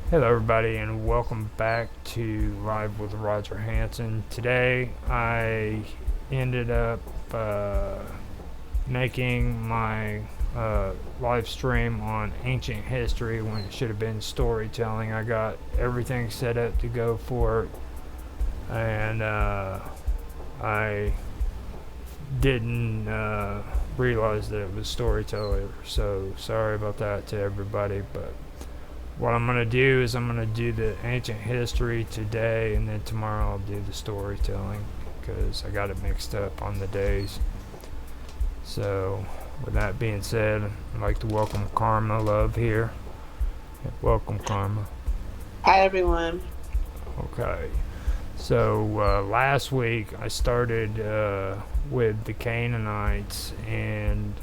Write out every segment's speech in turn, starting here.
Hello, everybody, and welcome back to Live with Roger Hanson. Today, I ended up making my live stream on ancient history when it should have been storytelling. I got everything set up to go for it, and I didn't realize that it was storyteller. So sorry about that to everybody, but what I'm going to do is I'm going to do the ancient history today, and then tomorrow I'll do the storytelling because I got it mixed up on the days. So, with that being said, I'd like to welcome Karma Love here. Welcome, Karma. Hi, everyone. Okay. So, last week I started with the Canaanites, and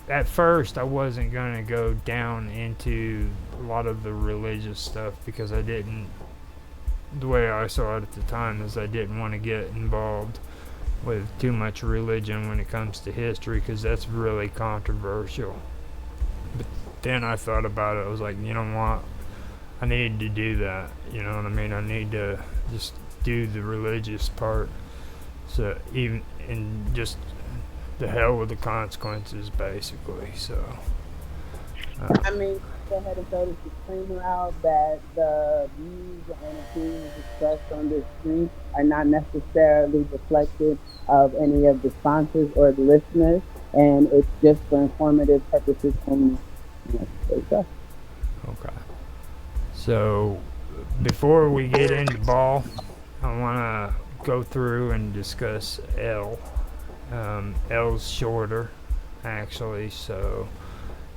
at first I wasn't going to go down into a lot of the religious stuff because I didn't, the way I saw it at the time is I didn't want to get involved with too much religion when it comes to history because that's really controversial. But then I thought about it. I was like, you know what? I need to do that. You know what I mean? I need to just do the religious part. So even and just the hell with the consequences, basically. So. I mean, go ahead and throw the disclaimer out that the views and opinions expressed on this stream are not necessarily reflective of any of the sponsors or the listeners, and it's just for informative purposes only. There you go. Okay. So before we get into ball, I want to go through and discuss L. L's shorter, actually, so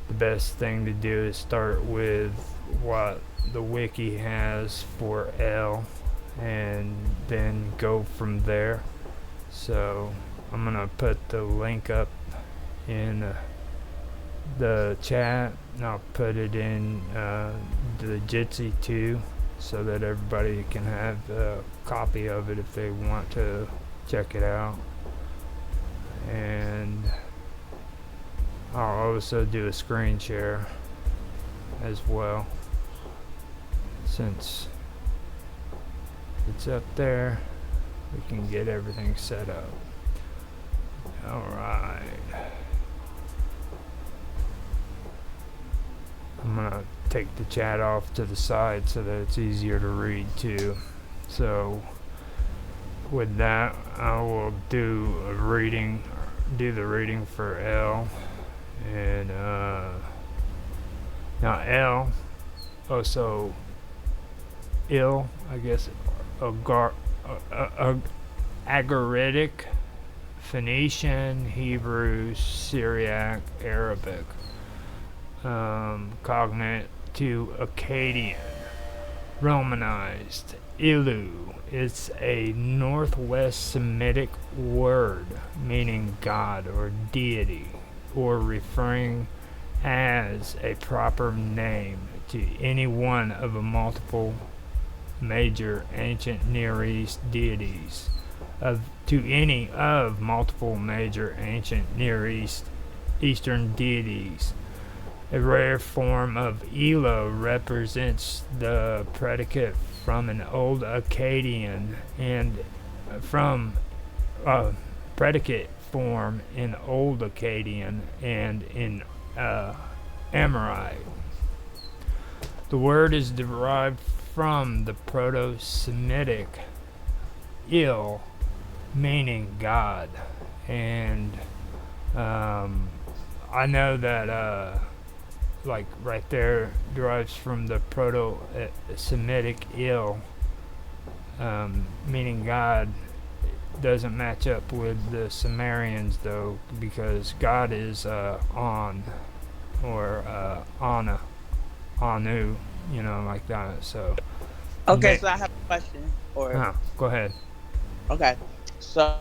the best thing to do is start with what the wiki has for L and then go from there. So I'm going to put the link up in the chat, and I'll put it in the Jitsi too so that everybody can have a copy of it if they want to check it out. And I'll also do a screen share as well since it's up there. We can get everything set up. Alright. I'm gonna take the chat off to the side so that it's easier to read too. So with that, I will do the reading for L. And now L, also ill, I guess, Agaritic, Phoenician, Hebrew, Syriac, Arabic, cognate to Akkadian, Romanized, Ilu. It's a Northwest Semitic word meaning God or deity, or referring as a proper name to any one of a multiple major ancient Near East deities, to any of multiple major ancient Near Eastern deities. A rare form of Elo represents the predicate from an old Akkadian and from predicate form in Old Akkadian and in Amorite. The word is derived from the Proto-Semitic Il, meaning God, and I know that like right there derives from the Proto-Semitic Il, meaning God. Doesn't match up with the Sumerians though, because God is On or Anu, like that. So, Okay, so I have a question. go ahead. Okay, so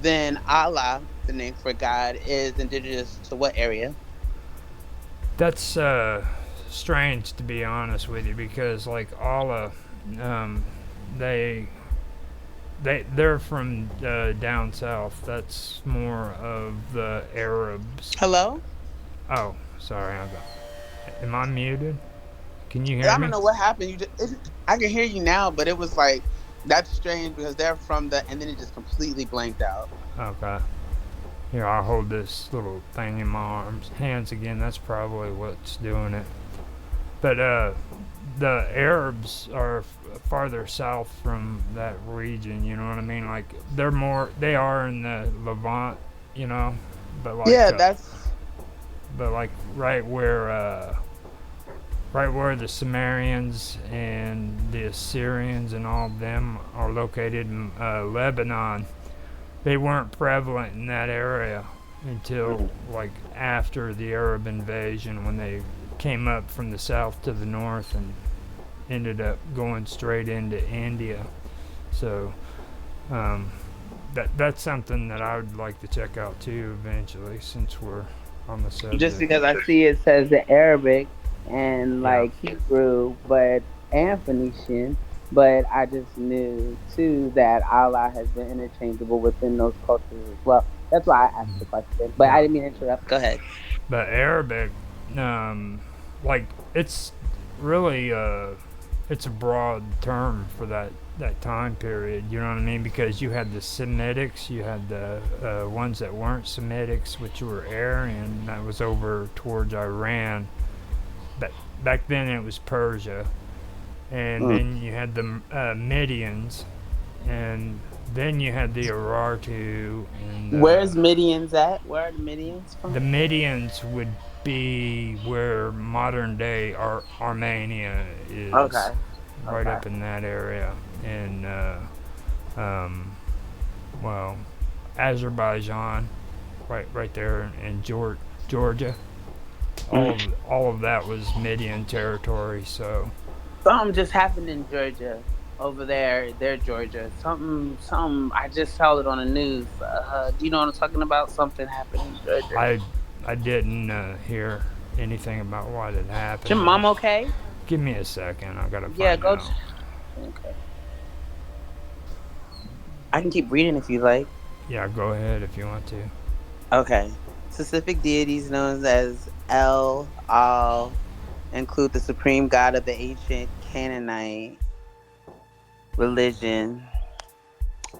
then Allah, the name for God, is indigenous to what area? That's strange to be honest with you, because like Allah, um, they they're from down south. That's more of the Arabs. Hello? Oh, sorry. Am I muted? Can you hear I don't me? know what happened. I can hear you now, but it was like that's strange because they're from the, and then it just completely blanked out. Okay. Here, I'll hold this little thing in my hands again. That's probably what's doing it. But the Arabs are farther south from that region. You know what I mean? Like they are in the Levant. You know, but Yeah, that's like right where the Sumerians and the Assyrians and all of them are located in Lebanon. They weren't prevalent in that area until like after the Arab invasion, when they came up from the south to the north and ended up going straight into India. So um, that's something that I would like to check out too eventually, since we're on the Just subject. because I see it says the Arabic and Yeah. like Hebrew, and Phoenician, but I just knew too that Allah has been interchangeable within those cultures as well. That's why I asked the question, but I Yeah. didn't mean to interrupt. Go ahead. But Arabic, um, like it's really it's a broad term for that time period. You know what I mean? Because you had the Semitics, you had the ones that weren't Semitics, which were Aryan. That was over towards Iran. But back then it was Persia, and mm. then you had the Midians, and then you had the Urartu, and Where's Midians at? Where are the Midians the from? Midians would be where modern day Armenia is, Okay, right okay. up in that area, and um, well, Azerbaijan, right there in Georgia. Mm. All of that was Midian territory. So Something just happened in Georgia over there, Georgia. Something. I just saw it on the news. Do you know what I'm talking about? Something happened in Georgia. I I didn't hear anything about what had Is your happened. mom okay? Give me a second. I gotta Yeah, find go. out. Okay. I can keep reading if you like. Yeah, go ahead if you want to. Okay. Specific deities known as El Al include the supreme god of the ancient Canaanite religion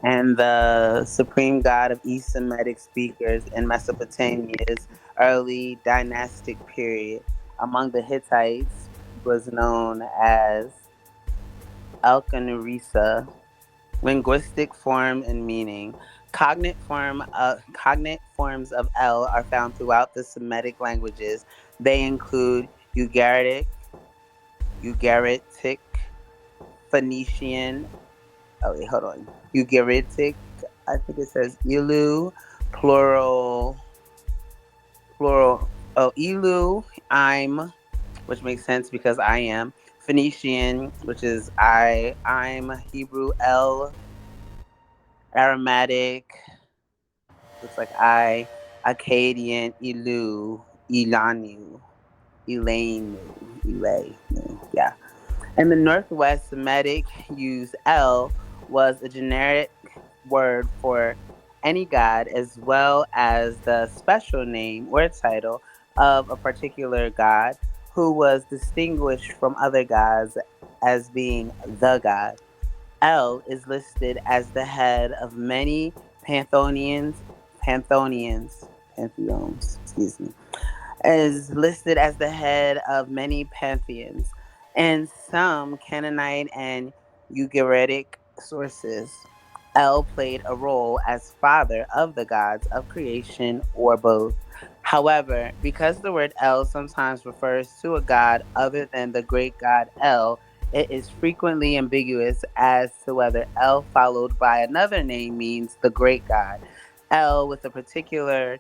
and the supreme god of East Semitic speakers in Mesopotamia's early dynastic period. Among the Hittites, he was known as Elkanurisa. Linguistic form and meaning. Cognate forms of El are found throughout the Semitic languages. They include Ugaritic, Phoenician. Oh wait, hold on. Ugaritic. I think it says Ilu, plural, plural. Oh, Ilu. I'm, which makes sense because I am. Phoenician, which is I'm. Hebrew El. Aromatic, looks like Akkadian, Ilu, Ilanu, Elanu, yeah. In the Northwest, Semitic use El was a generic word for any god, as well as the special name or title of a particular god who was distinguished from other gods as being the god. El is listed as the head of many pantheons, pantheons, excuse me, is listed as the head of many pantheons. In some Canaanite and Ugaritic sources, El played a role as father of the gods of creation or both. However, because the word El sometimes refers to a god other than the great god El, it is frequently ambiguous as to whether El followed by another name means the great god. El with a particular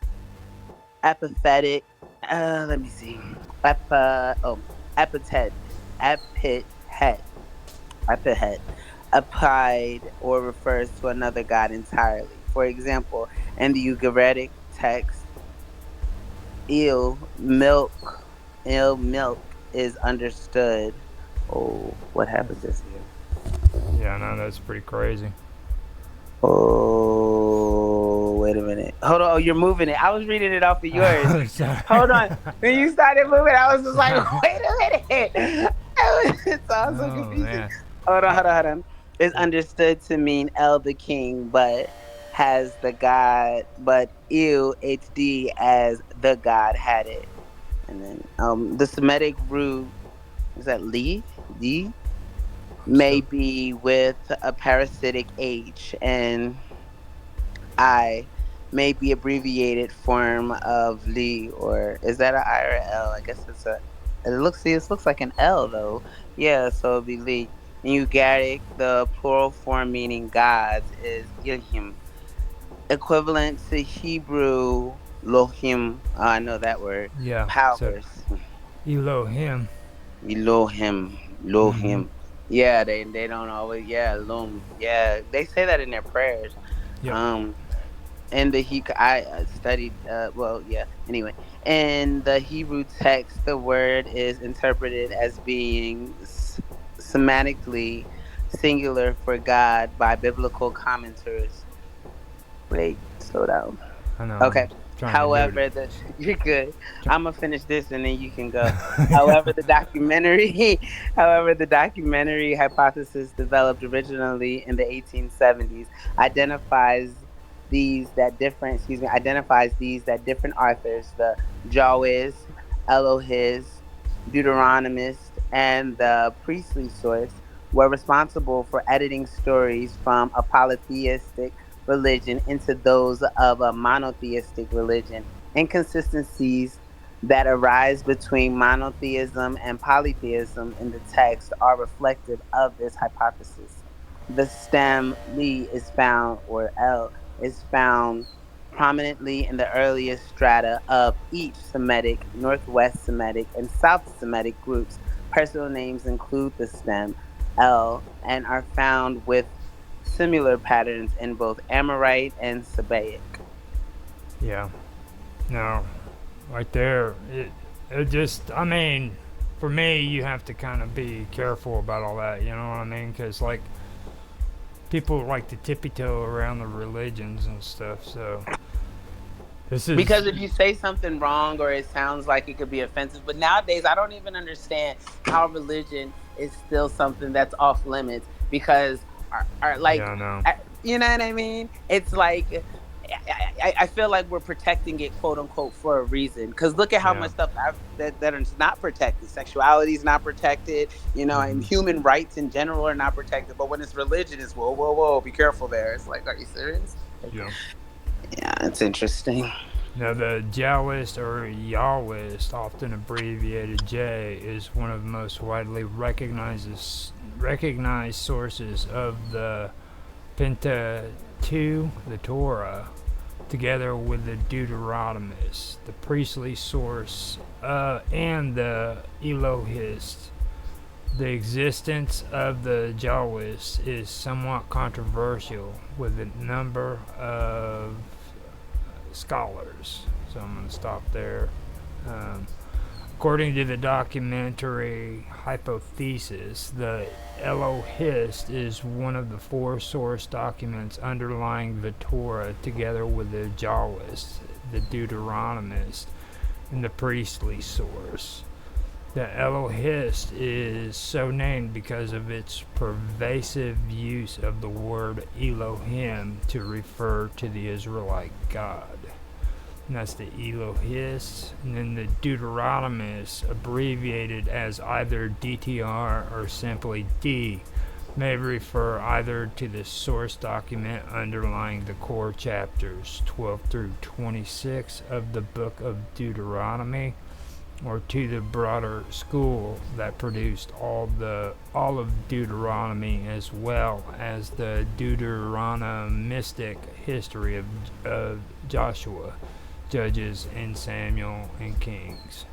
epiphetic, let me see, epithet, epithet, epithet, applied or refers to another god entirely. For example, in the Ugaritic text, ill milk, ill milk is understood. Oh, what happened just here? Yeah, no, that's pretty crazy. Oh, wait a minute. Hold on. Oh, you're moving it. I was reading it off of yours. Sorry. Hold on. When you started moving, I was just like, wait a minute. I sounds so Oh confusing. man. Hold on. It's understood to mean El the King, but has the God, but ew HD as the God had it. And then the Semitic root is that Li? D? I'm May still. be with a parasitic H, and I may be abbreviated form of Li, or is that an I or a L? I guess it's a. This looks like an L though. Yeah, so it'll be Li. In Ugaritic, the plural form meaning gods is Ilhim, equivalent to Hebrew Lohim. Oh, I know that word. Yeah. So Powers. Elohim. Lohim. Mm-hmm. Lohim. Yeah, they don't always. Yeah, Lum. Yeah, they say that in their prayers. Yep. Um, and the he I studied well yeah anyway in the Hebrew text the word is interpreted as being semantically singular for God by biblical commenters. Wait, slow down. I know. I'm Okay. trying to do it. However, the you're good. Try- I'm gonna finish this and then you can go. However, the documentary, however, the documentary hypothesis developed originally in the 1870s identifies these that different authors, the Jawiz, Elohist, Deuteronomist, and the priestly source, were responsible for editing stories from a polytheistic religion into those of a monotheistic religion. Inconsistencies that arise between monotheism and polytheism in the text are reflective of this hypothesis. The stem li is found, or L, is found prominently in the earliest strata of each Semitic, Northwest Semitic, and South Semitic groups. Personal names include the stem L and are found with similar patterns in both Amorite and Sabaic. yeah. No. Right there. It just. I mean, for me, you have to kind of be careful about all that. You know what I mean? Because like people like to tippy toe around the religions and stuff. So this is. Because if you say something wrong or it sounds like it could be offensive, but nowadays I don't even understand how religion is still something that's off limits because are like, Yeah. No. you know what I mean? It's like I feel like we're protecting it, quote unquote, for a reason. Because look at how Yeah. much stuff that is not protected. Sexuality is not protected, and Hmm. human rights in general are not protected. But when it's religion, it's whoa, be careful there. It's like, are you serious? Yeah. Yeah, it's interesting. Now, the Taoist or Yahwist, often abbreviated J, is one of the most widely recognized sources of the Pentateuch, the Torah, together with the Deuteronomist, the priestly source, and the Elohist. The existence of the Taoist is somewhat controversial, with a number of scholars. So I'm going to stop there. Um, According to the documentary Hypothesis, the Elohist is one of the four source documents underlying the Torah, together with the Taoist, the Deuteronomist, and the priestly source. The Elohist is so named because of its pervasive use of the word Elohim to refer to the Israelite God. And that's the Elohist. And then the Deuteronomist, abbreviated as either DTR or simply D, may refer either to the source document underlying the core chapters 12 through 26 of the book of Deuteronomy, or to the broader school that produced all of Deuteronomy, as well as the Deuteronomistic history of Joshua, Judges, and Samuel and Kings.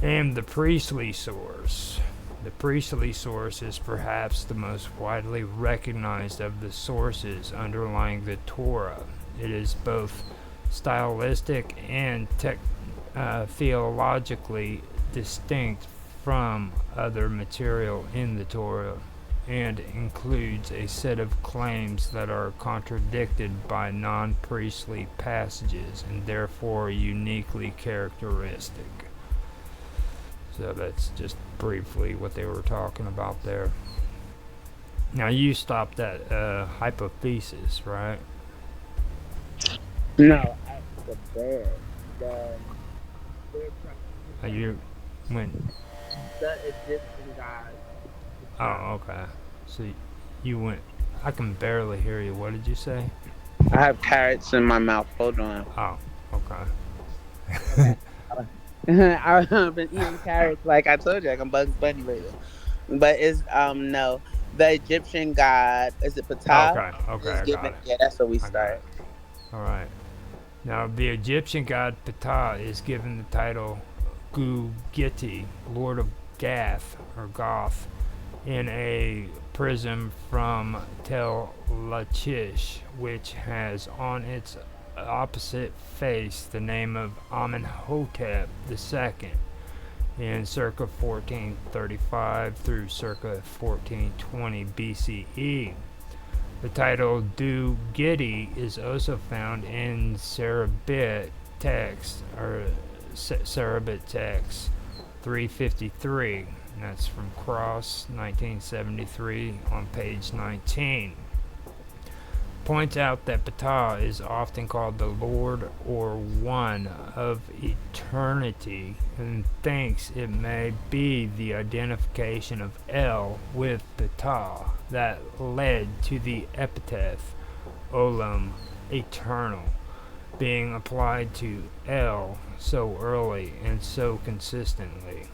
And the priestly source. The priestly source is perhaps the most widely recognized of the sources underlying the Torah. It is both stylistic and theologically distinct from other material in the Torah, and includes a set of claims that are contradicted by non-priestly passages and therefore uniquely characteristic. So that's just briefly what they were talking about there. Now you stopped at hypothesis, right? No, the bear. The bear You went. the Egyptian god. Oh, okay. So you went. I can barely hear you. What did you say? I have carrots in my mouth. Hold on. Oh, okay. I've been eating carrots like I told you, like I'm Bugs Bunny lately. But it's no. The Egyptian god, is it Ptah? Okay, okay, Is I got given, it. yeah, that's where we I got start. it. All right. Now, the Egyptian god Ptah is given the title Gu-Giti, Lord of Gath, or Goth, in a prism from Tel Lachish, which has on its opposite face the name of Amenhotep II in circa 1435 through circa 1420 BCE. The title Du Gidi is also found in Sarabit text, or Sarabit text 353. And that's from Cross 1973 on page 19. Points out that Ptah is often called the Lord or One of Eternity, and thinks it may be the identification of El with Ptah that led to the epithet Olam, eternal, being applied to El so early and so consistently.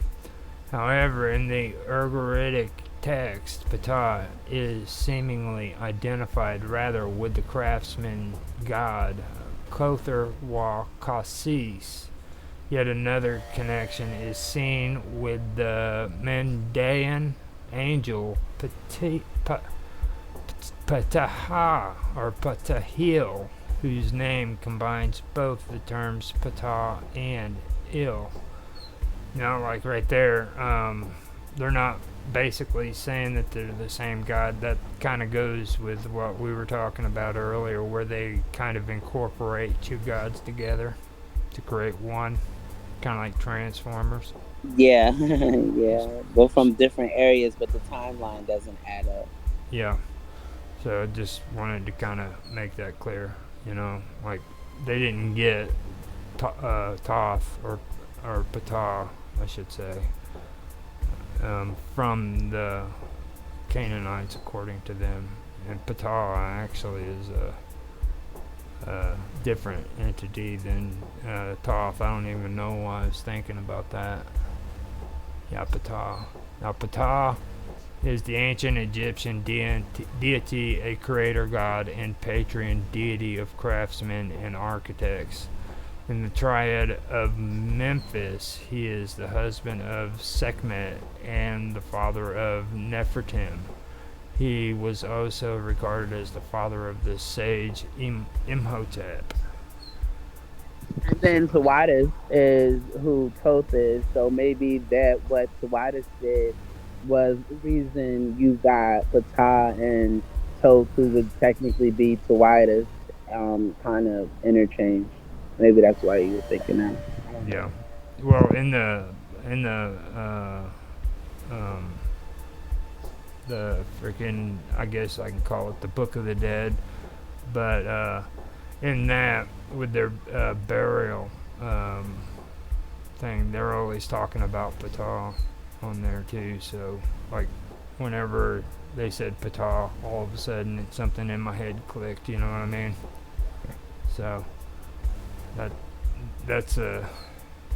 However, in the Ugaritic text, Ptah is seemingly identified rather with the craftsman god Kother wa Kassis. Yet another connection is seen with the Mendaean angel Ptah or Ptahil, whose name combines both the terms Ptah and Il. Now, like right there, they're not basically saying that they're the same God. That kind of goes with what we were talking about earlier, where they kind of incorporate two gods together to create one, kind of like Transformers. Yeah, yeah. We're from different areas, but the timeline doesn't add up. Yeah. So I just wanted to kind of make that clear. Like they didn't get Thoth or Ptah, I should say, from the Canaanites, according to them. And Ptah actually is a different entity than Thoth. I don't even know why I was thinking about that. Yeah, Ptah. Now, Ptah is the ancient Egyptian deity, a creator god and patron deity of craftsmen and architects. In the triad of Memphis, he is the husband of Sekhmet and the father of Nefertim. He was also regarded as the father of the sage Imhotep. And then Tawadas is who Toth is. So maybe that what Tawadas did was the reason you got Ptah and Toth, who would technically be Tawadas, kind of interchanged. Maybe that's why you were thinking that. Yeah. Well, in the freaking, I guess I can call it the Book of the Dead, but in that, with their burial thing, they're always talking about Ptah on there too. So like whenever they said Ptah, all of a sudden something in my head clicked, you know what I mean? So that's a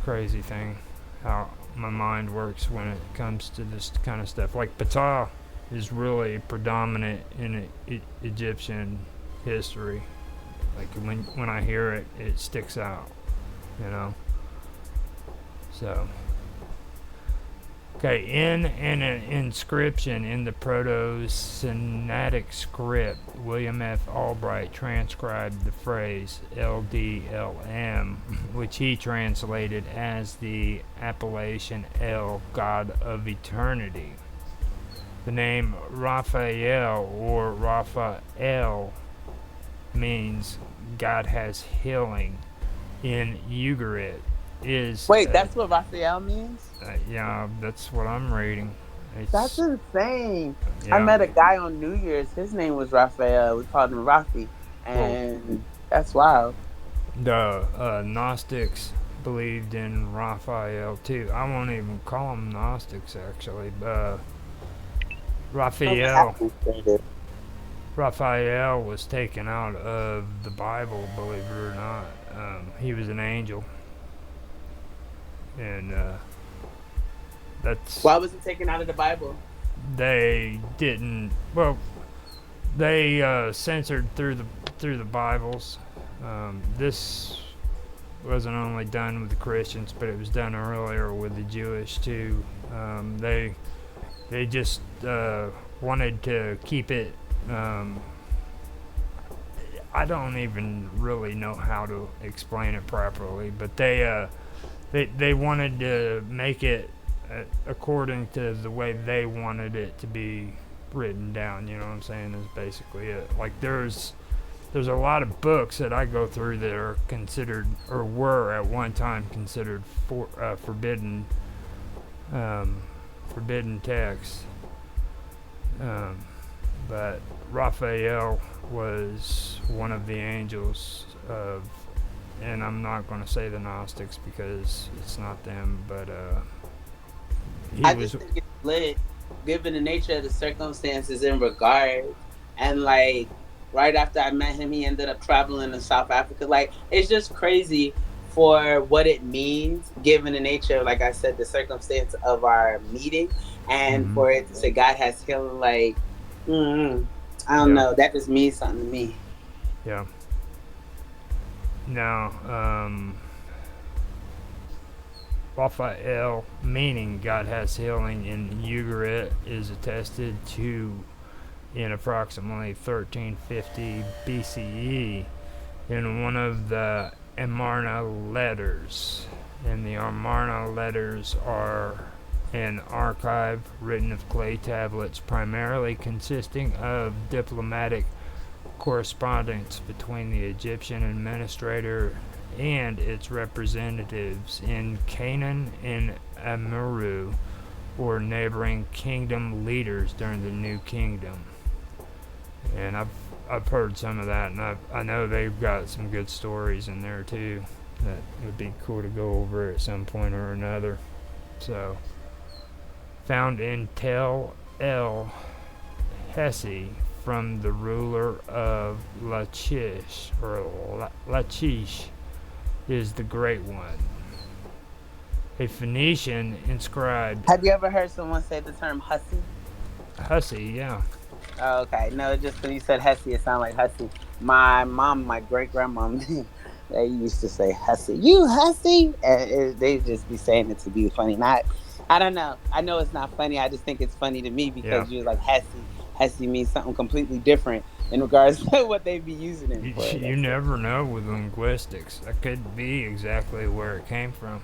crazy thing how my mind works when it comes to this kind of stuff. Like Ptah is really predominant in Egyptian history. Like when I hear it, it sticks out, you know. So, okay, in an inscription in the Proto-Sinaitic script, William F. Albright transcribed the phrase LDLM, which he translated as the appellation El, God of Eternity. The name Raphael or Raphael means God has healing in Ugaritic, is. Wait, that's what Raphael means? Yeah, that's what I'm reading. That's It's insane. I yeah. met a guy on New Year's. His name was Raphael. We called him Rafi. Well, And that's wild. the Gnostics believed in Raphael too. I won't even call them Gnostics actually. Raphael Raphael was taken out of the Bible, believe it or not. He was an angel, and that's Why was he taken out of the Bible? they didn't. Well, they censored through the Bibles. This wasn't only done with the Christians, but it was done earlier with the Jewish too. They just wanted to keep it. I don't even really know how to explain it properly, but they wanted to make it according to the way they wanted it to be written down. You know what I'm saying? Is basically it. Like there's a lot of books that I go through that are considered or were at one time considered forbidden forbidden texts. But Raphael was one of the angels of, and I'm not going to say the Gnostics because it's not them, but I just think it's lit, given the nature of the circumstances in regard. And like right after I met him, he ended up traveling to South Africa. Like it's just crazy for what it means, given the nature, like I said, the circumstance of our meeting, and for it to say God has healing. Like, I don't know. That just means something to me. Yeah. Now, Raphael, meaning God has healing in Ugarit, is attested to in approximately 1350 BCE in one of the Amarna letters. And the Amarna letters are an archive written of clay tablets, primarily consisting of diplomatic correspondence between the Egyptian administrator and its representatives in Canaan and Amuru, or neighboring kingdom leaders during the New Kingdom. And I've heard some of that, and I know they've got some good stories in there too that would be cool to go over at some point or another. So, found in Tel El Hesi from the ruler of Lachish, or Lachish is the Great One. A Phoenician inscribed. Have you ever heard someone say the term hussy? Hussy, yeah. Oh, okay. No, just when you said hussy, it sounded like hussy. My mom, my great grandmom, they used to say hussy. You hussy? And they just be saying it to be funny. Not, I don't know. I know it's not funny. I just think it's funny to me because you're like hussy. Hussy means something completely different in regards to what they be using it for. You never know with linguistics. That could be exactly where it came from.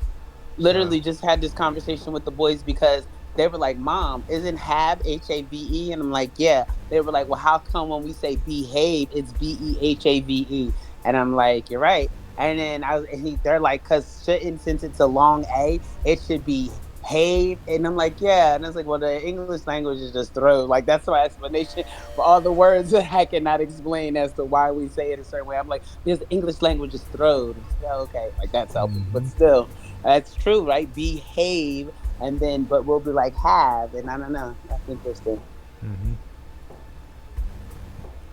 Literally just had this conversation with the boys because they were like, Mom, isn't have H-A-V-E? And I'm like, yeah. They were like, well, how come when we say behave, it's B-E-H-A-V-E? And I'm like, you're right. And then they're like, because shouldn't, since it's a long A, it should be have. And I'm like, yeah. And I was like, well, the English language is just throw. Like, that's my explanation for all the words that I cannot explain as to why we say it a certain way. I'm like, because the English language is throwed. Okay, like that's helpful. But still, that's true, right? Behave. And then, but we'll be like have, and I don't know. That's interesting.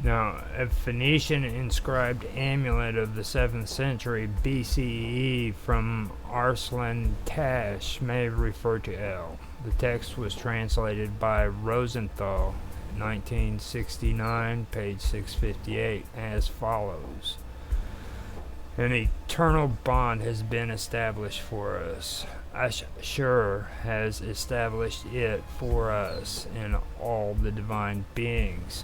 Now, a Phoenician inscribed amulet of the 7th century BCE from Arslan Tash may refer to El. The text was translated by Rosenthal, 1969, page 658, as follows. An eternal bond has been established for us. Ashur has established it for us and all the divine beings,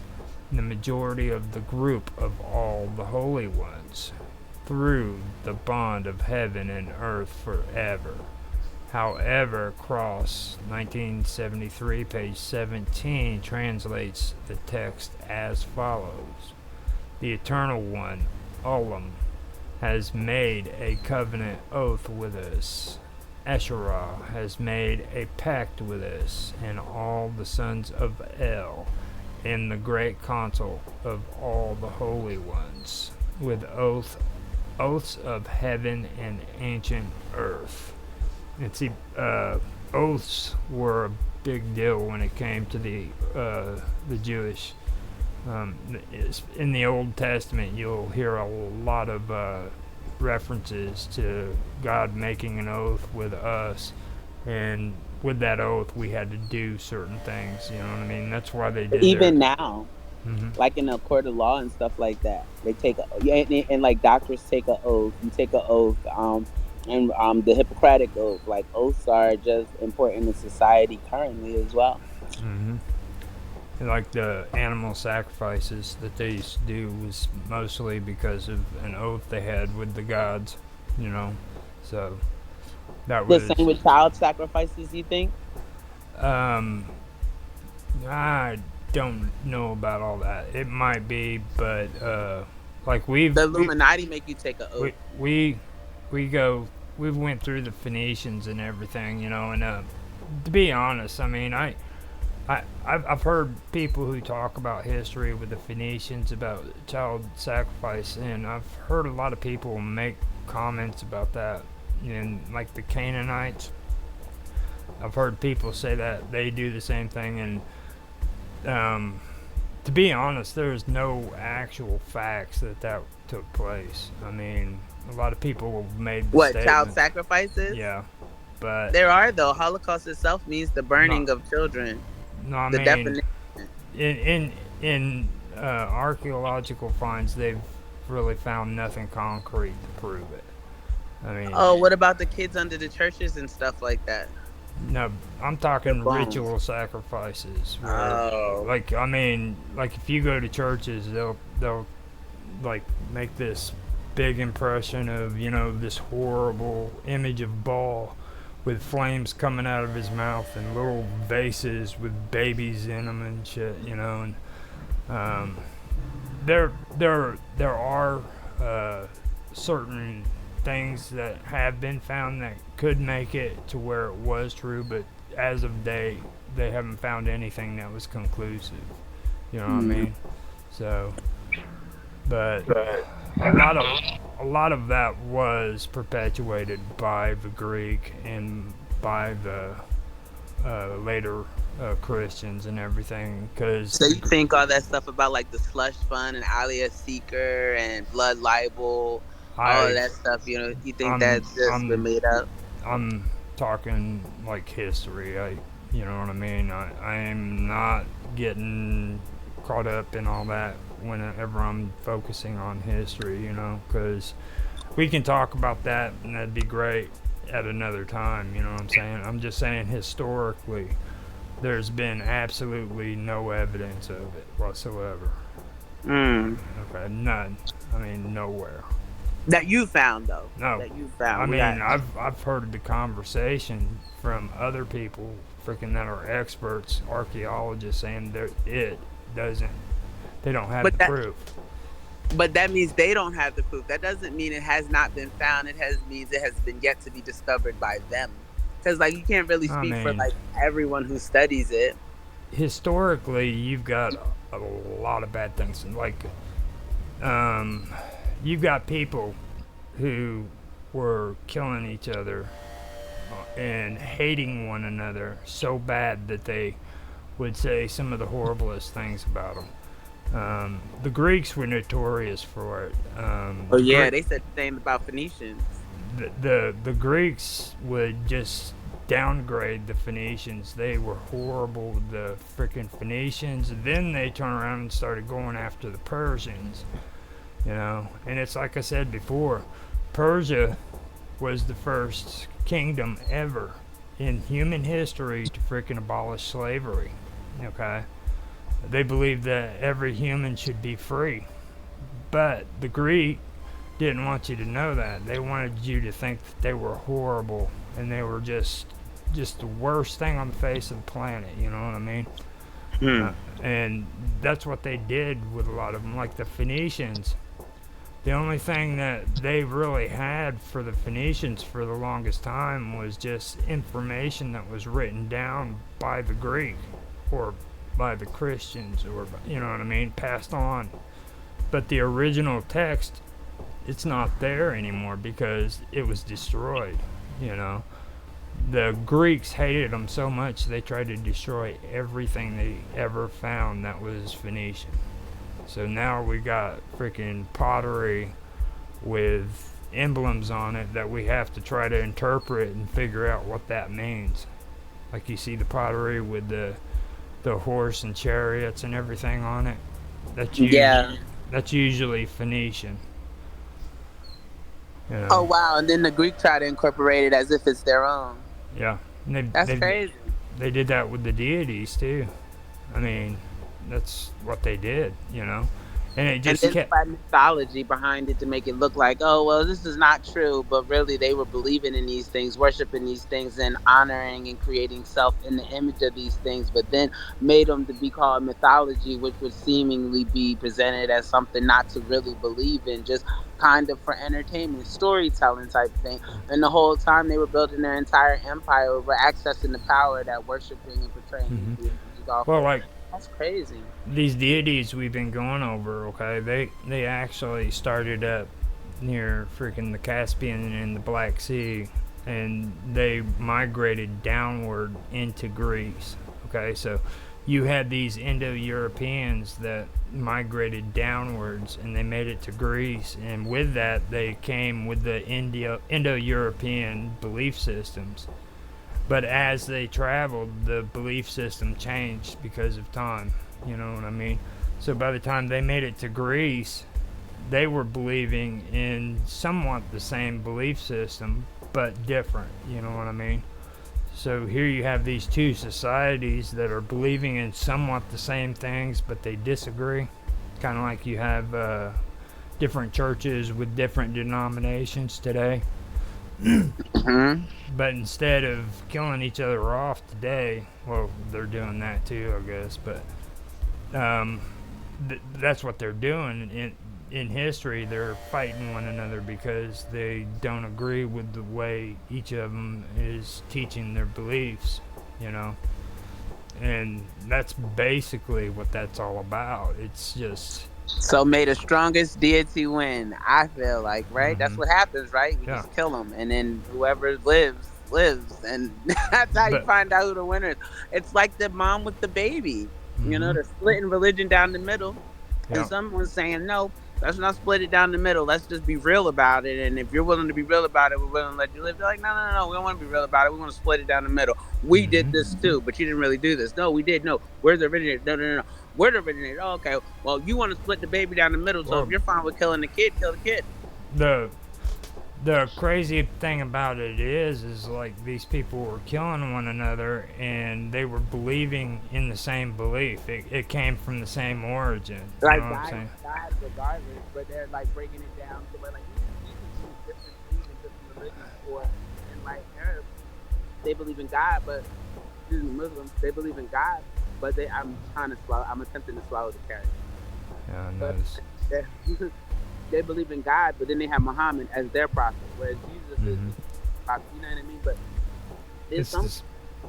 the majority of the group of all the holy ones, through the bond of heaven and earth forever. However, Cross, 1973, page 17, translates the text as follows. The Eternal One, Olam, has made a covenant oath with us. Asherah has made a pact with us, and all the sons of El, and the great council of all the holy ones, with oaths of heaven and ancient earth. And see, oaths were a big deal when it came to the Jewish. In the Old Testament, you'll hear a lot of references to God making an oath with us, and with that oath, we had to do certain things. You know what I mean? That's why they did. Even now, Mm-hmm. like in a court of law and stuff like that, they take and like doctors take an oath. You take an oath. And the Hippocratic oath, like oaths are just important in society currently as well. Mm-hmm. And like the animal sacrifices that they used to do was mostly because of an oath they had with the gods, you know. So that was the same with child sacrifices. You think? I don't know about all that. It might be, but like the Illuminati make you take an oath. We went through the Phoenicians and everything, you know, and to be honest, I mean, I've heard people who talk about history with the Phoenicians about child sacrifice, and I've heard a lot of people make comments about that, and like the Canaanites, I've heard people say that they do the same thing, and to be honest, there's no actual facts that took place. I mean, a lot of people made the statement. Child sacrifices? Yeah, but there are though. Holocaust itself means the burning of children. No, I the mean, definition. in archaeological finds, they've really found nothing concrete to prove it. I mean, what about the kids under the churches and stuff like that? No, I'm talking ritual sacrifices. Where, like, I mean, like if you go to churches, they'll like make this big impression of, you know, this horrible image of Baal with flames coming out of his mouth and little vases with babies in them and shit, you know. And there are certain things that have been found that could make it to where it was true, but as of date, they haven't found anything that was conclusive. You know what I mean? So, but a lot of that was perpetuated by the Greek and by the later Christians and everything. So you think all that stuff about like the slush fund and Alia Seeker and blood libel, all of that stuff, you know, you think that's just been made up? I'm talking like history. You know what I mean? I am not getting caught up in all that whenever I'm focusing on history, you know, because we can talk about that and that'd be great at another time, you know what I'm saying? I'm just saying historically, there's been absolutely no evidence of it whatsoever. Okay, none. I mean, nowhere. That you found, though. No. That you found. I mean, I've heard the conversation from other people, freaking that are experts, archaeologists, saying they don't have the proof. But that means they don't have the proof. That doesn't mean it has not been found. Means it has been yet to be discovered by them. Because like you can't really speak for like everyone who studies it. Historically, you've got a lot of bad things. Like, you've got people who were killing each other and hating one another so bad that they would say some of the horriblest things about them. The Greeks were notorious for it. They said the same about Phoenicians. The Greeks would just downgrade the Phoenicians. They were horrible with the freaking Phoenicians. And then they turned around and started going after the Persians. You know, and it's like I said before, Persia was the first kingdom ever in human history to freaking abolish slavery. Okay? They believed that every human should be free. But the Greek didn't want you to know that. They wanted you to think that they were horrible and they were just the worst thing on the face of the planet, you know what I mean? And that's what they did with a lot of them. Like the Phoenicians The only thing that they really had for the Phoenicians for the longest time was just information that was written down by the Greek or by the Christians, or, you know what I mean, passed on. But the original text, it's not there anymore because it was destroyed, you know. The Greeks hated them so much they tried to destroy everything they ever found that was Phoenician. So now we got freaking pottery with emblems on it that we have to try to interpret and figure out what that means. Like you see the pottery with the horse and chariots and everything on it. That's usually Phoenician. You know? Oh wow! And then the Greek try to incorporate it as if it's their own. Yeah. And That's crazy. They did that with the deities too. I mean, that's what they did, you know. And it just and then kept by mythology behind it to make it look like, oh well, this is not true, but really they were believing in these things, worshiping these things, and honoring and creating self in the image of these things, but then made them to be called mythology, which would seemingly be presented as something not to really believe in, just kind of for entertainment, storytelling type thing. And the whole time they were building their entire empire over accessing the power that worshiping and portraying Mhm. these deities offer. well, like That's crazy. these deities we've been going over, okay, they actually started up near freaking the Caspian and the Black Sea, and they migrated downward into Greece. Okay, so you had these Indo-Europeans that migrated downwards, and they made it to Greece, and with that they came with the Indo-European belief systems. But as they traveled, the belief system changed because of time. You know what I mean? So by the time they made it to Greece, they were believing in somewhat the same belief system, but different. You know what I mean? So here you have these two societies that are believing in somewhat the same things, but they disagree. Kind of like you have different churches with different denominations today. Mm-hmm. But instead of killing each other off today, well, they're doing that too, I guess. But that's what they're doing in history. They're fighting one another because they don't agree with the way each of them is teaching their beliefs, you know. And that's basically what that's all about. It's just So may the strongest deity win. I feel like, right? That's Mhm. what happens, right? We Yeah. just kill them, and then whoever lives lives, and that's how you But find out who the winner is. It's like the mom with the baby. You know, mhm. they're splitting religion down the middle, and Yeah. someone's saying, "No, let's not split it down the middle. Let's just be real about it. And if you're willing to be real about it, we're willing to let you live." They're like, "No, no, no, we don't want to be real about it. We want to split it down the middle. We did Mhm. this too, but you didn't really do this. No, we did. No, we're the originator. No, no, no, no. We're the originator. Oh, okay. Well, you want to split the baby down the middle. So if Well, you're fine with killing the kid, kill the kid." the the crazy thing about it is like these people were killing one another and they were believing in the same belief. It came from the same origin. You Like know what I'm God, saying? God regardless, but they're like breaking it down to where like you can choose different religions, different religions, or and like Arabs, they believe in God, but excuse me, Muslims, they believe in God, but I'm attempting to swallow the carrot. Yeah, I But noticed. they, they believe in God, but then they have Muhammad as their prophet, whereas Jesus is Hmm. the prophet. You know what I mean? But there's It's some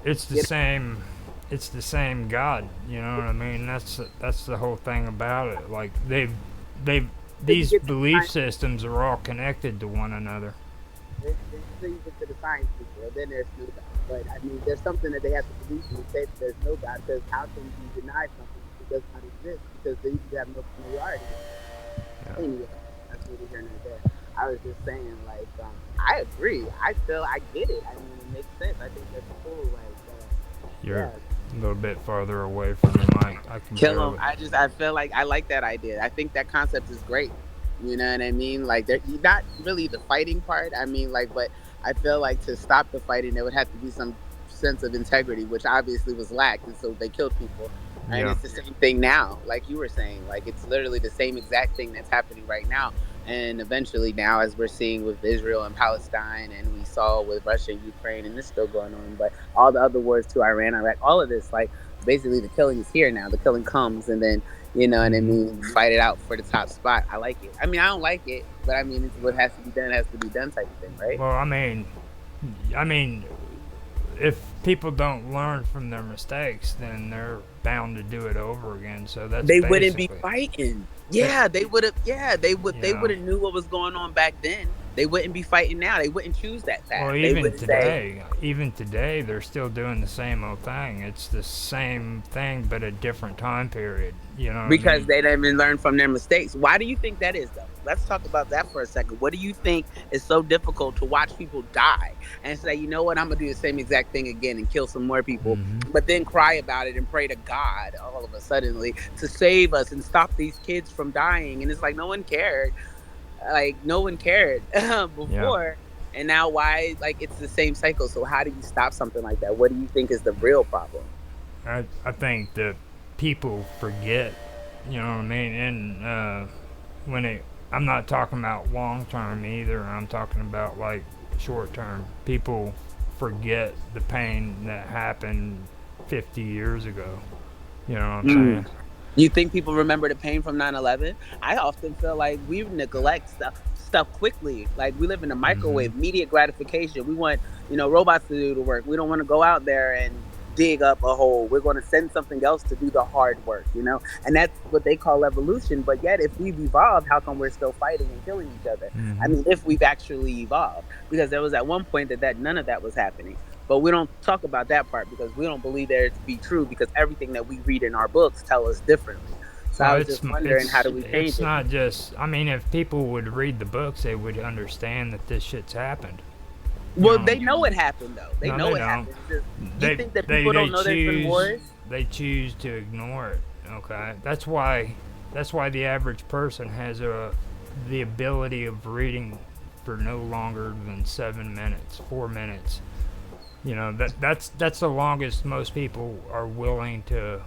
it's the get same. It's the same God. You know what I mean? That's the whole thing about it. Like they've these get belief systems are all connected to one another. they get to the science people, and then there's no God. But I mean, there's something that they have to believe in and say that there's no God. Because how can you deny something that does not exist? Because then you have no familiarity. Yeah. Anyway, that's neither here nor there. I was just saying, like, I agree. I feel I get it. I mean, it makes sense. I think that's cool. Like, You're yeah, a little bit farther away from the mic. I can kill barely. them. I feel like I like that idea. I think that concept is great. You know what I mean? Like, they're not really the fighting part. I mean, like, but I feel like to stop the fighting, there would have to be some sense of integrity, which obviously was lacked, and so they killed people. And Yeah. it's the same thing now, like you were saying. Like, it's literally the same exact thing that's happening right now. And eventually now, as we're seeing with Israel and Palestine, and we saw with Russia and Ukraine, and it's still going on, but all the other wars to Iran, Iraq, all of this, like basically the killing is here now. The killing comes, and then you know what I mean, fight it out for the top spot. I like it. I mean, I don't like it, but I mean, it's what has to be done has to be done type of thing, right? Well, I mean, if people don't learn from their mistakes, then they're bound to do it over again. So that's They wouldn't be basically- fighting. Yeah, they would have. Yeah, they would. They Yeah. would have knew what was going on back then. They wouldn't be fighting now. They wouldn't choose that path. Well, They even would say, today, they're still doing the same old thing. It's the same thing, but a different time period. You know, what I because mean? they didn't learn from their mistakes. Why do you think that is, though? Let's talk about that for a second. What do you think is so difficult to watch people die and say, you know what, I'm gonna do the same exact thing again and kill some more people, but then cry about it and pray to God all of a suddenly to save us and stop these kids from dying? And it's like no one cared. Like no one cared before. And now why, like, it's the same cycle. So how do you stop something like that? What do you think is the real problem? I think that people forget, you know what I mean? And I'm not talking about long term either. I'm talking about like short term. People forget the pain that happened 50 years ago. You know what I'm saying? You think people remember the pain from 9/11? I often feel like we neglect stuff quickly. Like we live in a microwave, immediate gratification. We want, robots to do the work. We don't want to go out there and dig up a hole. We're going to send something else to do the hard work, and that's what they call evolution. But yet, if we've evolved, how come we're still fighting and killing each other? I mean, if we've actually evolved, because there was at one point that none of that was happening. But we don't talk about that part because we don't believe there to be true, because everything that we read in our books tell us differently. So I was just wondering, how do we change it? It's not just, I mean, if people would read the books, they would understand that this shit's happened. Well, they know it happened, though. They No, know they it don't. happened. You think that people don't know there's been wars? They choose to ignore it. Okay, that's why the average person has the ability of reading for no longer than 7 minutes, 4 minutes. That's the longest most people are willing to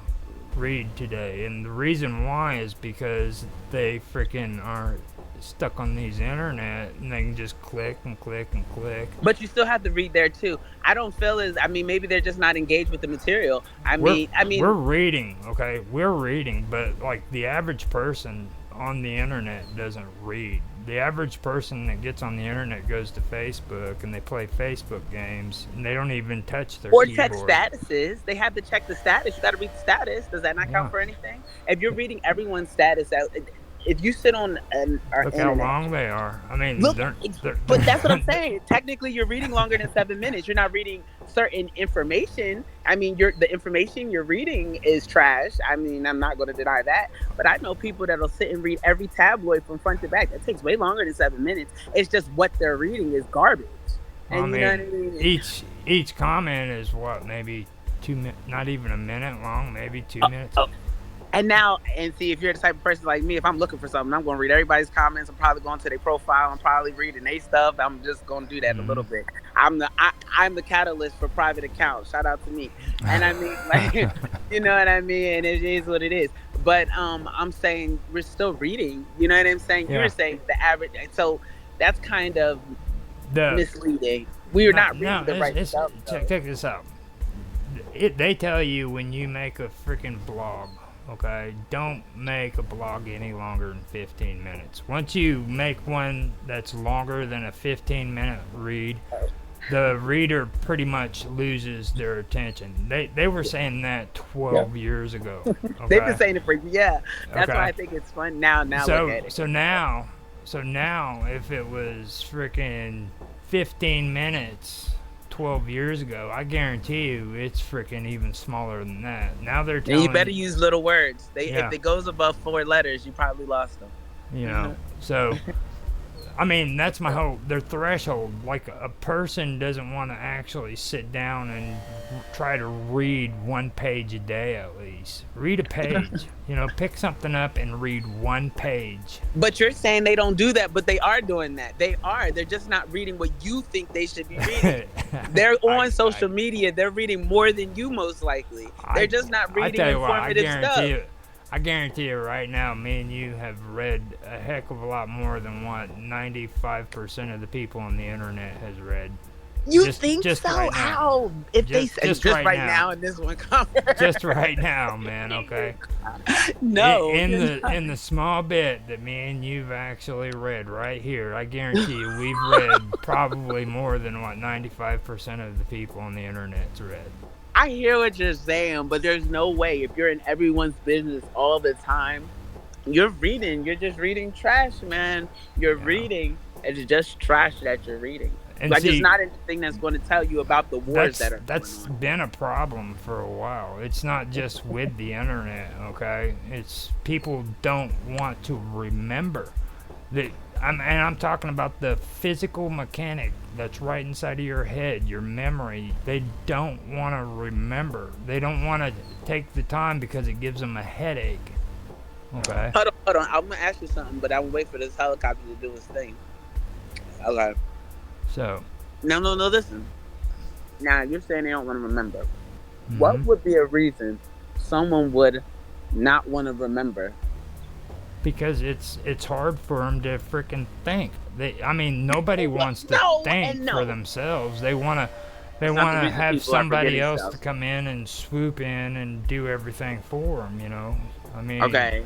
read today, and the reason why is because they freaking are stuck on these internet and they can just click and click and click. But you still have to read there too. I don't feel maybe they're just not engaged with the material. We're reading, okay? We're reading, but like the average person on the internet doesn't read. The average person that gets on the internet goes to Facebook and they play Facebook games and they don't even touch their or keyboard. check statuses. They have to check the status. You got to read the status. Does that not count for anything? If you're reading everyone's status out, if you sit on our Look internet, how long they are. I mean, look, they're, but that's what I'm saying. Technically, you're reading longer than 7 minutes. You're not reading certain information. I mean, the information you're reading is trash. I mean, I'm not going to deny that. But I know people that'll sit and read every tabloid from front to back. That takes way longer than 7 minutes. It's just what they're reading is garbage. And I mean, you know what I mean? each comment is what, maybe 2 minutes, not even a minute long, maybe 2 minutes. And now, see, if you're the type of person like me, if I'm looking for something, I'm going to read everybody's comments. I'm probably going to their profile. I'm probably reading their stuff. I'm just going to do that a little bit. I'm the catalyst for private accounts. Shout out to me. And I mean, like, you know what I mean? And it is what it is. But I'm saying we're still reading. You know what I'm saying? Yeah. You're saying the average. So that's kind of The- misleading. We're not reading the right stuff. Check this out. They tell you when you make a freaking blog, okay, don't make a blog any longer than 15 minutes. Once you make one that's longer than a 15-minute read, the reader pretty much loses their attention. They were saying that 12 years ago. Okay? They've been saying it for That's Okay. why I think it's fun now. Now so, look at it. So now, if it was freaking 15 minutes 12 years ago, I guarantee you it's freaking even smaller than that. Now they're telling And you better use little words. Yeah. If it goes above 4 letters, you probably lost them. So I mean, that's their threshold. Like, a person doesn't want to actually sit down and try to read 1 page a day at least. Read a page. Pick something up and read 1 page. But you're saying they don't do that, but they are doing that. They are. They're just not reading what you think they should be reading. They're on social media. They're reading more than you, most likely. They're just not reading informative stuff. I guarantee you right now, me and you have read a heck of a lot more than what 95% of the people on the internet has read. You think just so? right now. How? If they Just- said just just right right now. now in this one comment. Just right now, man. Okay. No. In you're not. the small bit that me and you've actually read right here, I guarantee you we've read probably more than what 95% of the people on the internet's read. I hear what you're saying, but there's no way if you're in everyone's business all the time, you're just reading trash, man. You're Yeah. reading. It's just trash that you're reading. And Like, see, it's not anything that's going to tell you about the wars that are that's going on. been a problem for a while. It's not just with the internet, okay? It's people don't want to remember. I'm talking about the physical mechanic that's right inside of your head, your memory. They don't want to remember. They don't want to take the time because it gives them a headache. Okay. Hold on. I'm going to ask you something, but I'm wait for this helicopter to do its thing. Okay. So. No, listen. Now, you're saying they don't want to remember. What Mhm. would be a reason someone would not want to remember? Because it's hard for them to freaking think. Nobody wants to No, think and no. for themselves. They want It's not the to reason have people are somebody forgetting else stuff. to come in and swoop in and do everything for them. You know, I mean, Okay.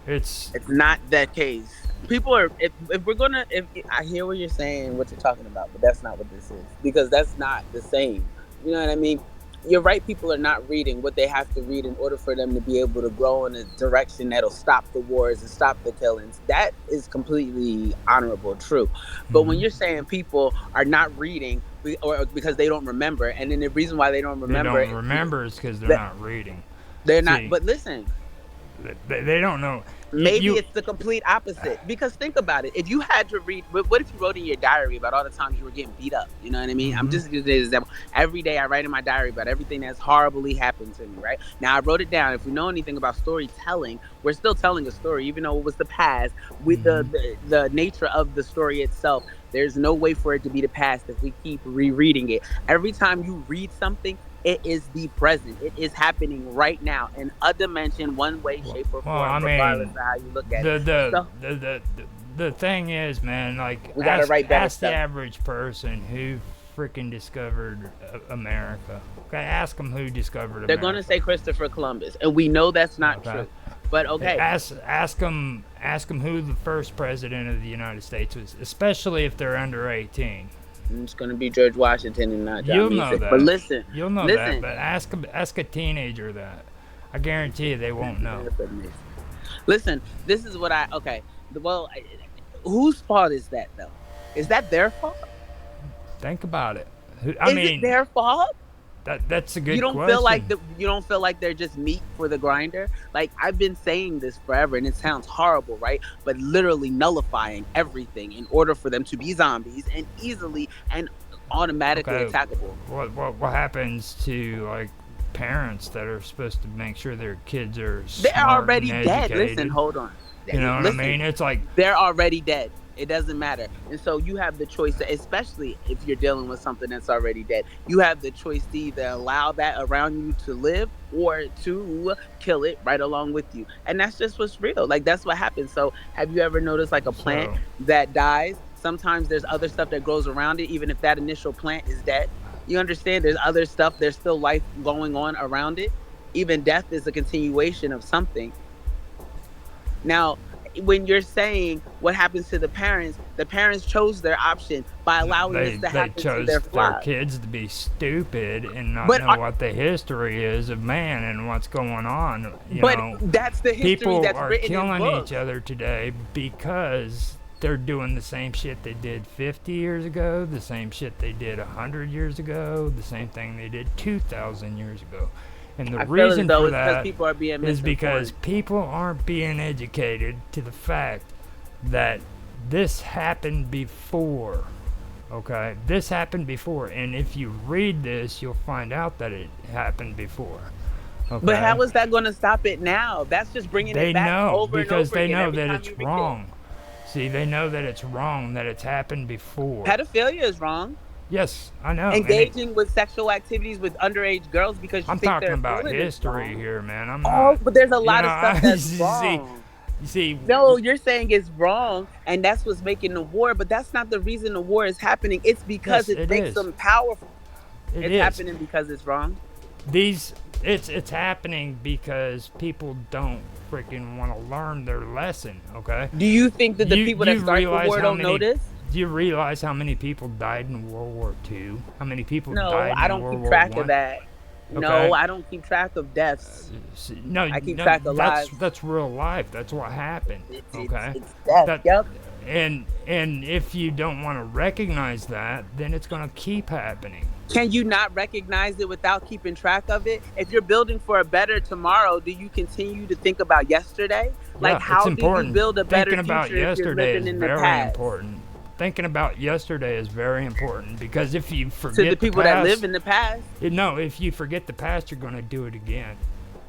it's It's not that case. People are if we're gonna if I hear what you're saying, what you're talking about, but that's not what this is because that's not the same. You know what I mean? You're right. People are not reading what they have to read in order for them to be able to grow in a direction that'll stop the wars and stop the killings. That is completely honorable, true. But when Mhm. you're saying people are not reading or because they don't remember, and then the reason why they don't remember, they don't remember is because they're that- not reading. they're not. See. But listen. They don't know. Maybe You- it's the complete opposite. Because think about it. If you had to read, what if you wrote in your diary about all the times you were getting beat up? You know what I mean? I'm Mhm. just using an example. Every day I write in my diary about everything that's horribly happened to me, right? Now I wrote it down. If we know anything about storytelling, we're still telling a story, even though it was the past. With the nature of the story itself, there's no way for it to be the past if we keep rereading it. Every time you read something, it is the present. It is happening right now in a dimension, one way, shape, or form, Well, I mean, regardless of how you look at it. So- the thing is, man, like We gotta write better ask the stuff. average person who freaking discovered America. Okay, ask them who discovered America. They're going to say Christopher Columbus, and we know that's not Okay. true. But okay, Ask them who the first president of the United States was, especially if they're under 18. it's going to be George Washington and not John You'll Mason. know that. But listen, You'll know Listen. that, but ask a teenager that. I guarantee you they won't know. Listen, this is what well, whose fault is that though? Is that their fault? Think about it. Is it their fault? That's a good You don't question. feel like they're just meat for the grinder? Like, I've been saying this forever, and it sounds horrible, right? But literally nullifying everything in order for them to be zombies and easily and automatically Okay. attackable. What happens to like parents that are supposed to make sure their kids are They're smart already and dead. educated? Listen, hold on. You know Listen, what I mean? It's like they're already dead. It doesn't matter. And so you have the choice, especially if you're dealing with something that's already dead, you have the choice to either allow that around you to live or to kill it right along with you. And that's just what's real. Like, that's what happens. So have you ever noticed like a plant that dies? Sometimes there's other stuff that grows around it, even if that initial plant is dead. You understand? There's other stuff. There's still life going on around it. Even death is a continuation of something. Now, when you're saying what happens to the parents chose their option by allowing this to happen they chose to their their flock. kids to be stupid and not But know what the history is of man and what's going on. You But know, that's the history people that's are written in killing books. each other today because they're doing the same shit they did 50 years ago, the same shit they did 100 years ago, the same thing they did 2,000 years ago. And the I feel as reason though for it's because that people are being is because misinformed. people aren't being educated to the fact that this happened before. Okay? This happened before. And if you read this, you'll find out that it happened before. Okay? But how is that going to stop it now? That's just bringing They it back know over and because over they again know every that time it's you read it. wrong. See, they know that it's wrong, that it's happened before. Pedophilia is wrong. Yes, I know. Engaging with sexual activities with underage girls because you I'm think talking they're about doing it history wrong. here, man. I'm Oh, not. but there's a You lot know, of stuff that's you wrong. see, No, you're saying it's wrong, and that's what's making the war. But that's not the reason the war is happening. It's because yes, it it makes is. them powerful. It It's is. happening because it's wrong. It's happening because people don't freaking want to learn their lesson. Okay. Do you think that the You- people that you start the realize war how don't know many- this? Do you realize how many people died in World War II? How many people No, died I in don't World keep War track One? of that. Okay. No, I don't keep track of deaths. No, I keep no, track of lives. that's real life. That's what happened. Okay. It's death. That- Yep. And if you don't want to recognize that, then it's going to keep happening. Can you not recognize it without keeping track of it? If you're building for a better tomorrow, do you continue to think about yesterday? Like, Yeah, how it's do you important. build a better Thinking about future if you're yesterday living is in the very past? important. Thinking about yesterday is very important because if you To forget the people past, that live in the past, no, if you forget the past, you're going to do it again.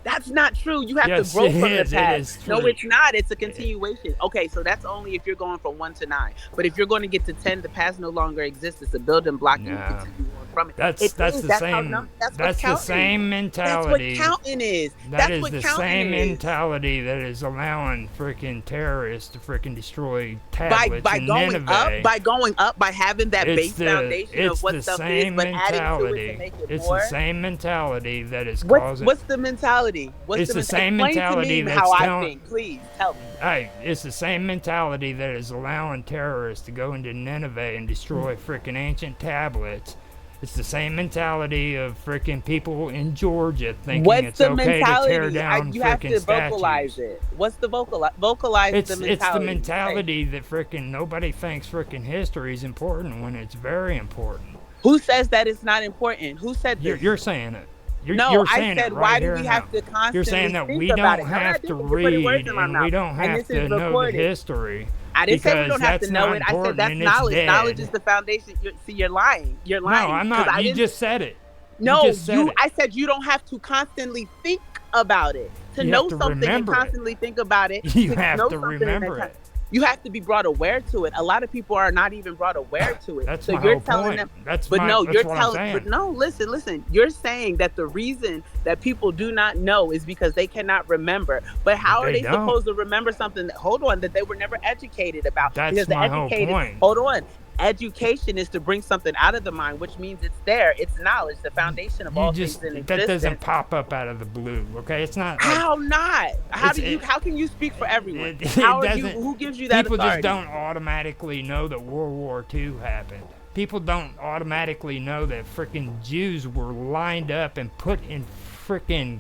that's not true. You have Yes, to grow it from is. the It past. is No, true. it's not. It's a continuation. Okay, so that's only if you're going from 1 to 9. But if you're going to get to 10, the past no longer exists. It's a building block. And you Nah. continue on from it. That's It that's is. the That's how same. that's what That's the counting same That's what mentality. counting is. That That's is what the counting same is. mentality that is allowing freaking terrorists to freaking destroy by tablets by in going Nineveh. up, by having that It's base the foundation of it's what the stuff is, same but adding to it mentality. to make it It's more. the same mentality that is What's causing. what's the mentality? What's It's the same Explain mentality to me that's how I telling- think. Please tell me. Hey, it's the same mentality that is allowing terrorists to go into Nineveh and destroy freaking ancient tablets. It's the same mentality of freaking people in Georgia thinking What's it's the okay mentality? to tear down You have freaking to statues. vocalize it. What's the vocalize It's the mentality? it's the mentality that freaking nobody thinks freaking history is important when it's very important. Who says that it's not important? Who said this? You're saying it. You're No, saying I said, it why right do here we now. have to constantly You're saying that think we about don't it? No, I have to didn't. You're putting words read in my and we mouth. don't And have this is to know the recorded. history. I didn't say we because don't have to that's know not it. I said important that's and it's knowledge. dead. Knowledge is the foundation. See, you're lying. You're No, lying. I'm 'Cause not. I You didn't- just said it. No, you just said it. I said you don't have to constantly think about it. To You know have to something and remember it. constantly think about it. You to have know to something and remember then- it. You have to be brought aware to it. A lot of people are not even brought aware to it. That's so my you're whole telling point. them, That's but my, no, that's you're what telling. I'm But saying. no, listen. You're saying that the reason that people do not know is because they cannot remember. But how are They they don't. supposed to remember something that? Hold on, that they were never educated about? That's because my the whole educated. point. Hold on. Education is to bring something out of the mind, which means it's there. It's knowledge, the foundation of all You just things in that existence. doesn't pop up out of the blue. Okay, it's not. Like, How not? How It's- do you? it- How can you speak for everyone? it How are you? doesn't- Who gives you that people authority? just don't automatically know that World War II happened. People don't automatically know that freaking Jews were lined up and put in freaking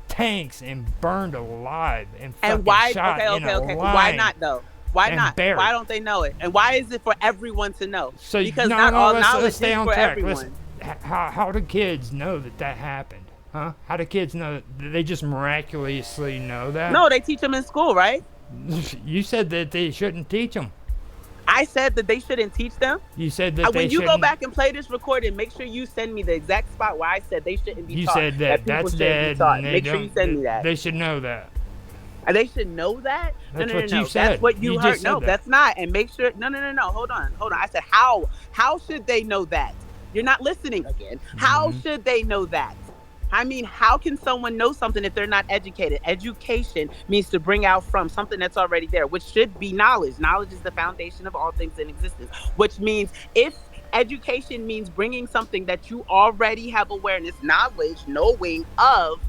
tanks and burned alive and fucking And why? shot in a Okay. line. Why not though? Why and not? buried. Why don't they know it? And why is it for everyone to know? So because no, not no, all let's knowledge stay is on for track. everyone. How do kids know that happened? Huh? How do kids know? They just miraculously know that? No, they teach them in school, right? You said that they shouldn't teach them. I said that they shouldn't teach them. You said that they When you shouldn't. go back and play this recording, make sure you send me the exact spot where I said they shouldn't be You taught. said that people that's shouldn't be dead. taught. And they Make don't, sure you send me that. They should know that. And they should know that? That's no. what you said. That's what you, You heard. just said No, that. that's not. And make sure. No. Hold on. I said how? How should they know that? You're not listening again. How Mm-hmm. should they know that? I mean, how can someone know something if they're not educated? Education means to bring out from something that's already there, which should be knowledge. Knowledge is the foundation of all things in existence, which means if education means bringing something that you already have awareness, knowledge, knowing of,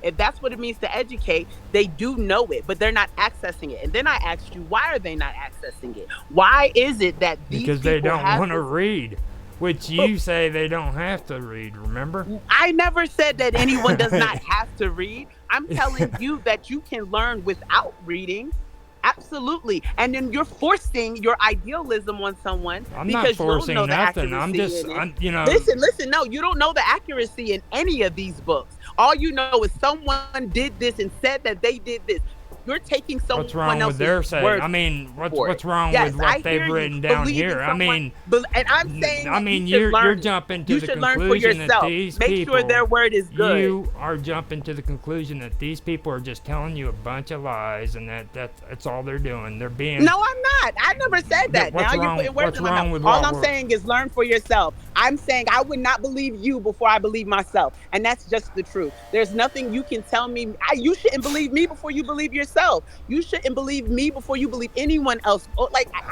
if that's what it means to educate, they do know it, but they're not accessing it. And then I asked you, why are they not accessing it? Why is it that these Because they people don't have want to this- read. Which you say they don't have to read, remember? I never said that anyone does not have to read. I'm telling you that you can learn without reading. Absolutely. And then you're forcing your idealism on someone I'm because not forcing you don't know nothing. the I'm accuracy just, in it. you know. Listen, no, you don't know the accuracy in any of these books. All you know is someone did this and said that they did this. You're taking What's someone wrong with else's their saying? word I mean, what's for what's it. wrong Yes, with I what they've hear you. written down Believe in here? I someone, mean, and I'm saying I that mean, you should you're learn. jumping to You the should learn for conclusion that yourself. these Make people, sure their word is good. you are jumping to the conclusion that these people are just telling you a bunch of lies, and that's all they're doing. They're being No, I'm not. I never said that. What's Now you're wrong- putting words what's in my wrong mouth. with All what I'm we're- saying is learn for yourself. I'm saying I would not believe you before I believe myself. And that's just the truth. There's nothing you can tell me. You shouldn't believe me before you believe yourself. You shouldn't believe me before you believe anyone else.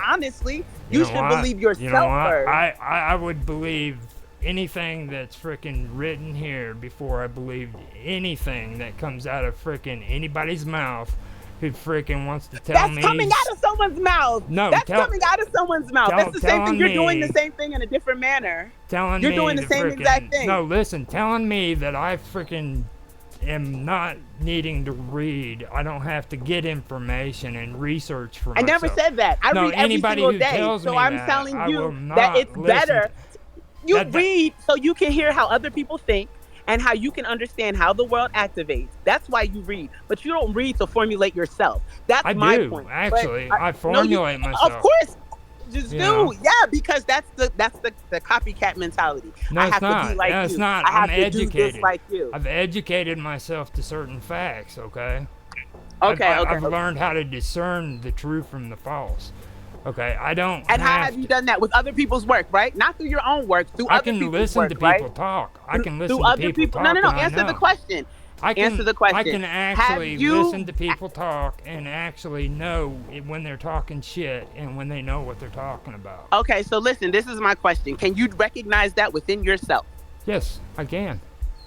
Honestly, you know should what? believe yourself You know what? first. I would believe anything that's freaking written here before I believed anything that comes out of freaking anybody's mouth who freaking wants to tell That's me. coming out of someone's mouth. No, That's coming out of someone's mouth. That's the same thing. You're doing the same thing in a different manner. Telling You're me doing the to same frickin- exact thing. No, listen, telling me that I freaking am not needing to read. I don't have to get information and research for I myself. never said that. I No, read every anybody single who day. tells So me I'm that, telling I will you not that it's listen better. You That- read so you can hear how other people think and how you can understand how the world activates. That's why you read. But you don't read to formulate yourself. That's I my do, point. actually. But I no, formulate myself. Of course. Just You do. know? Yeah, because that's the copycat mentality. No, I it's have not. to be like No, you. it's not. I have I'm to educated. do this like you. I've educated myself to certain facts, okay? Okay, I've learned how to discern the true from the false. Okay, I don't. And how have have you to- done that with other people's work, right? Not through your own work, through I other can people's listen work, to people right? talk. I can listen Through to other people talk. No, and I answer the know. question. I can, Answer the question. I can actually Have you- listen to people talk and actually know when they're talking shit and when they know what they're talking about. Okay, so listen, this is my question. Can you recognize that within yourself? Yes, I can.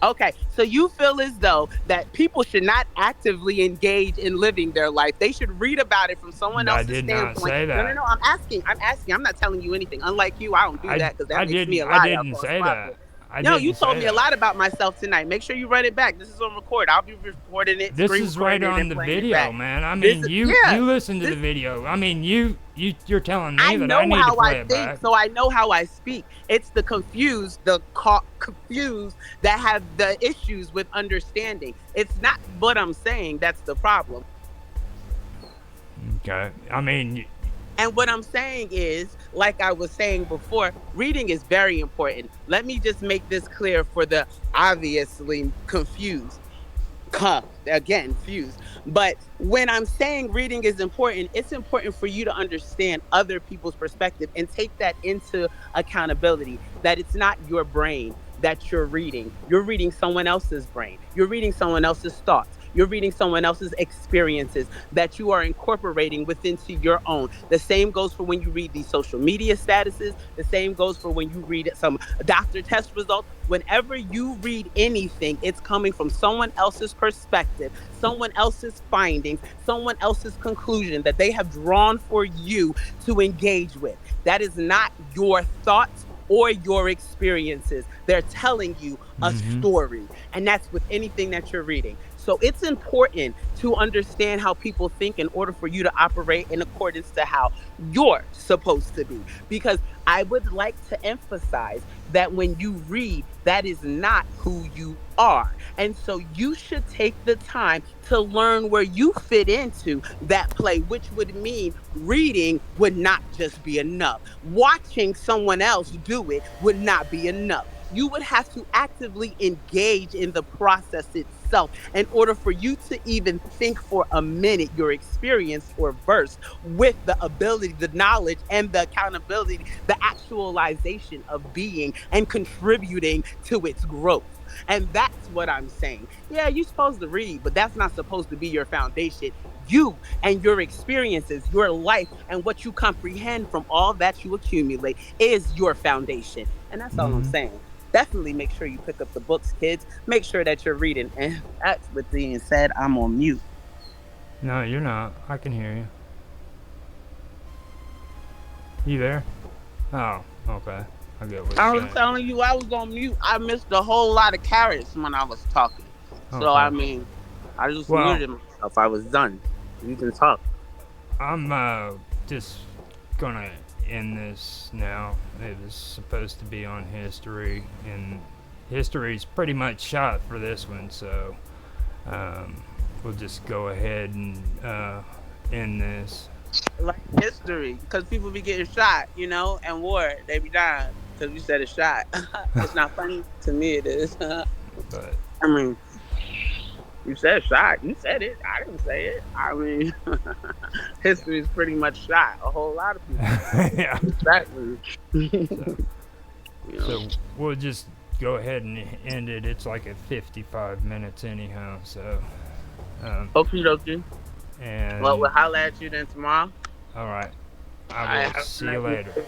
Okay, so you feel as though that people should not actively engage in living their life. They should read about it from someone I else's did standpoint. not say that. No. I'm asking. I'm not telling you anything. Unlike you, I don't do that because that makes me a liar. I didn't say that. No, you told me a lot about myself tonight. Make sure you run it back. This is on record. I'll be recording it. This screen is right recording it, on and the playing it video, back. man. I This mean, is- you yeah, listen to this- the video. I mean, you're telling me I that know I need how to play I it think, back. so I know how I speak. It's the confused that have the issues with understanding. It's not what I'm saying that's the problem. Okay. I mean, And what I'm saying is, like I was saying before, reading is very important. Let me just make this clear for the obviously confused. Again, fused. But when I'm saying reading is important, it's important for you to understand other people's perspective and take that into accountability, that it's not your brain that you're reading. You're reading someone else's brain. You're reading someone else's thoughts. You're reading someone else's experiences that you are incorporating within your own. The same goes for when you read these social media statuses. The same goes for when you read some doctor test results. Whenever you read anything, it's coming from someone else's perspective, someone else's findings, someone else's conclusion that they have drawn for you to engage with. That is not your thoughts or your experiences. They're telling you a story. And that's with anything that you're reading. So it's important to understand how people think in order for you to operate in accordance to how you're supposed to be. Because I would like to emphasize that when you read, that is not who you are. And so you should take the time to learn where you fit into that play, which would mean reading would not just be enough. Watching someone else do it would not be enough. You would have to actively engage in the process itself in order for you to even think for a minute your experience or verse with the ability, the knowledge, and the accountability, the actualization of being and contributing to its growth. And that's what I'm saying. Yeah, you're supposed to read, but that's not supposed to be your foundation. You and your experiences, your life, and what you comprehend from all that you accumulate is your foundation. And that's all I'm saying. Definitely make sure you pick up the books, kids. Make sure that you're reading. And that's with being said, I'm on mute. no, you're not. I can hear you. You there? Oh, okay. I get what I you're was saying. telling you I was on mute. I missed a whole lot of carrots when I was talking. So, Okay. I mean, I just Well- muted myself. I was done. You can talk. I'm just gonna end this now. It was supposed to be on history, and history's pretty much shot for this one. So we'll just go ahead and end this. Like history, because people be getting shot, and war, they be dying because we said a shot. It's not funny to me. It is. I But mean, you said shot. You said it. I didn't say it. I mean, history is pretty much shot. A whole lot of people. yeah. Exactly. So we'll just go ahead and end it. It's like at 55 minutes anyhow. So. Okie dokie. And Well, we'll holler at you then tomorrow. all right. I All will right, see you later.